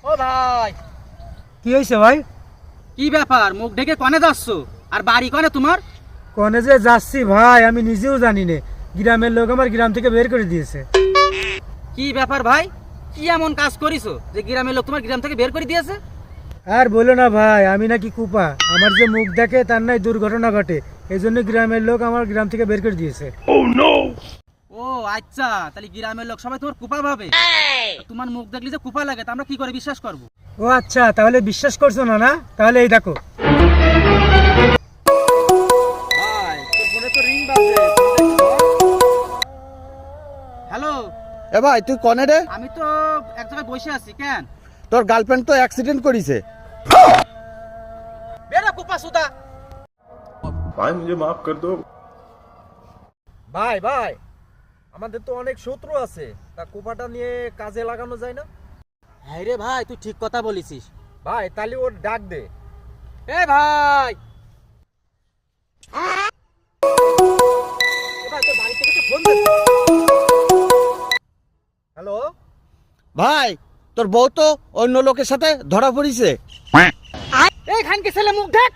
ও ভাই, কি হয়েছে ভাই? কি ব্যাপার? মুখ ঢেকে কনে যাচ্ছ? আর বাড়ি কনে তোমার? কনে যে যাচ্ছি ভাই আমি নিজেও জানি না, গ্রামের লোক আমার গ্রাম থেকে বের করে দিয়েছে। কি ব্যাপার ভাই? কি এমন কাজ করিছো যে গ্রামের লোক তোমার গ্রাম থেকে বের করে দিয়েছে? আর বলো না ভাই, আমি নাকি কুপা, আমার যে মুখ দেখে তার নাই দুর্ঘটনা ঘটে, এই জন্য গ্রামের লোক আমার গ্রাম থেকে বের করে দিয়েছে। ও আচ্ছা, তাহলে গ্রামের লোক সবাই তোমার কুপা ভাবে। তোমার মুখ দেখলে যে কুপা লাগে তা আমরা কি করে বিশ্বাস করব? ও আচ্ছা, তাহলে বিশ্বাস করছো না? না তাহলে এই দেখো। ভাই, তোর ফোনে তো রিং বাজে। হ্যালো, এ ভাই তুই কনে রে? আমি তো এক জায়গায় বসে আছি। কেন? তোর গার্লফ্রেন্ড তো অ্যাক্সিডেন্ট করেছে। বেরা কুপা সুদা। भाई मुझे माफ कर दो। ভাই ভাই, আমাদের তো অনেক শত্রু আছে, তা কোপাটা নিয়ে কাজে লাগানো যায় না? হ্যাঁ রে ভাই, তুই ঠিক কথা বলেছিস। ভাই তাহলে ওর ডাক দে। এ ভাই, এ ভাই, তোর বাড়ি থেকে তো ফোন দিচ্ছে। হ্যালো, ভাই তোর বউ তো অন্য লোকের সাথে ধরা পড়িছে। এই খানকে ছেলে মুখ ঢাক।